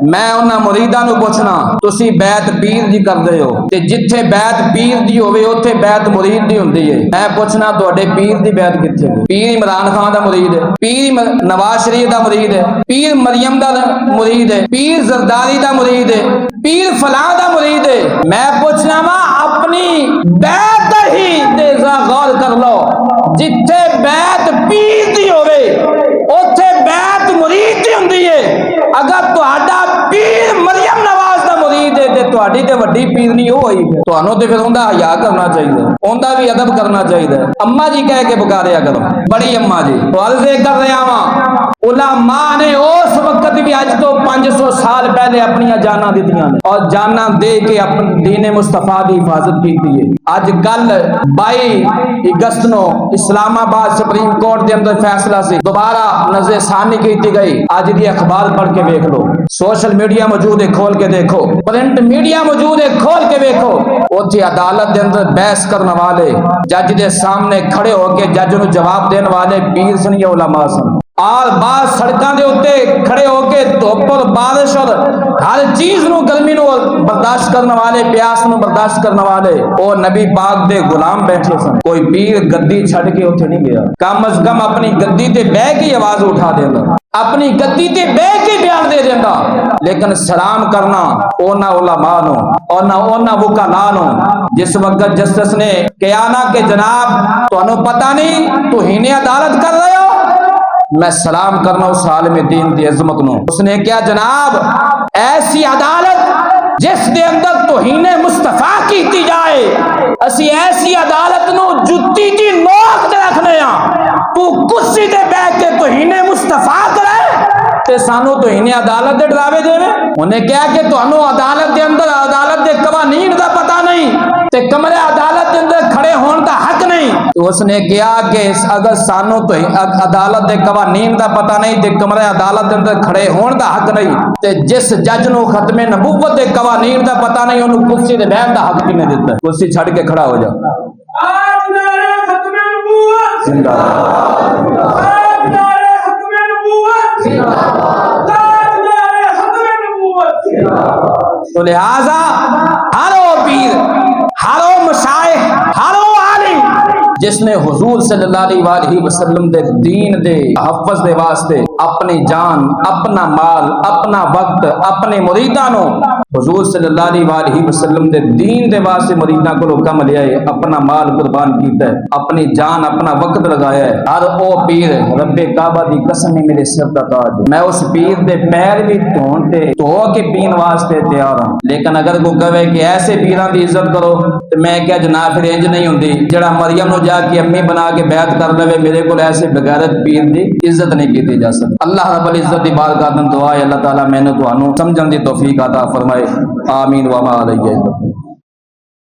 मैं उन्हां मुरीदां नूं पुछना तुसी बैत पीर दी करदे हो ते जिथे बैत पीर दी होवे उत्थे बैत मुरीद दी हुंदी है। मैं पुछना तुहाडे पीर दी बैत कित्थे है? पीर इमरान खान दा मुरीद है, पीर नवाज शरीफ दा मुरीद है, पीर मरियम दा मुरीद है, पीर जरदारी दा मुरीद है, पीर फलां दा मुरीद है। मैं पुछना वा अपनी बैत ही दे गौर कर लो, जिथे बैत पीर दी होवे उत्थे बैत मुरीद दी हुंदी है। अगर तुहाडा पीर मरियम नवाज दा मुरीद है ते तुहाडी ते वड्डी पीरनी ओ होई है, तुहानू ते फिर उंदा हया करना चाहिए, उंदा भी अदब करना चाहिए। अम्मा जी कह के पुकारिया करो, बड़ी अम्मा जी अर्ज़ कर रहा वा उलमा ने उस वक्त भी अज तो 500 साल पहले अपन जाना दित्तियां ने और जाना दे के अपने दीन मुस्तफा की हिफाजत की है। अज कल 22 अगस्त को इस्लामाबाद सुप्रीम कोर्ट के अंदर फैसला से दोबारा नजरसानी की गई। अज की अखबार पढ़ के देख लो, सोशल मीडिया मौजूद है, खोल के देखो, प्रिंट मीडिया मौजूद है, खोल के देखो। उत्थे अदालत के अंदर बहस करने वाले जज के सामने खड़े होकर जज को जवाब देने वाले पीर सन या उलमा सन, और बाद सड़कों के उत्ते खड़े होके धुप और बारिश और हर चीज नु गर्मी नु बर्दाश्त करने वाले, प्यास नु बर्दाश्त करने वाले और नबी पाक दे गुलाम बैठे सन। कोई पीर गद्दी छड़ के उत्थे नहीं गया, कम अज कम अपनी गद्दी ते बह के आवाज उठा देंदा, अपनी गद्दी ते बह के बयान दे देंदा। लेकिन सलाम करना ओना उलमा नु और ना ओना वकला नु। जिस वक्त जस्टिस ने कहा ना कि जनाब तुहानू पता नहीं तुहीने अदालत कर रहे हो, मैं सलाम करना उस आलिम दीन की अजमत नु। उसने क्या जनाब ऐसी अदालत जिस दे अंदर तौहीने मुस्तफा की जाए, असी ऐसी अदालत नु जुत्ती दी नोक ते रखने आ। तू कुर्सी ते बैठ के तौहीने मुस्तफा करे ते सानू तौहीने अदालत दे डरावे देवे। उन्हें क्या कि तुहानू अदालत के अंदर अदालत दे कवानीन दा पता नहीं ते कमरे अदालत के अंदर खड़े होने का हक नहीं। तो उसने कहा कि अगर सानू तो अदालत के कवानीन का पता नहीं ते कमरे अदालत के अंदर खड़े होने का हक नहीं, ते जिस जज को खत्मे नबूवत के कवानीन का पता नहीं उन्होंने कुर्सी से बहन का हक किने दिता? कुर्सी छड़ के खड़ा हो जा। तो लिहाजा हरो पीर, हरो मशाइख, हरो आलिम जिसने हुजूर सल्लल्लाहु अलैहि वसल्लम दे दीन दे तहफ्फुज़ दे वास्ते अपनी जान, अपना माल, अपना वक्त, अपने मुरीदां नो हुजूर सल्लल्लाहु अलैहि वसल्लम दे दीन दे वास्ते मुरीदां को कम लिया है, अपना माल कुर्बान कीता है, अपनी जान, अपना वक्त लगाया है। हर ओ पीर रब्बे काबा दी कसम है मेरे सिर दा ताज, मैं उस पीर दे पैर भी धो के पीन वास्ते तैयार हूं। लेकिन अगर कोई कहे कि ऐसे पीरां दी इज्जत करो तो मैं क्या जनाब फिर इंज नहीं हुंदी जेड़ा मरियम नु जाके अम्मी बना के बैत कर लवे। मेरे को ऐसे बगैरत पीर दी इज्जत नहीं की जा सकती। अल्लाह रब्बुल इज्जत दी बारगाह में दुआ है अल्लाह ताला मैंने तुहानू समझण दी तौफीक अता फरमाए। आमीन व मा अलैहि।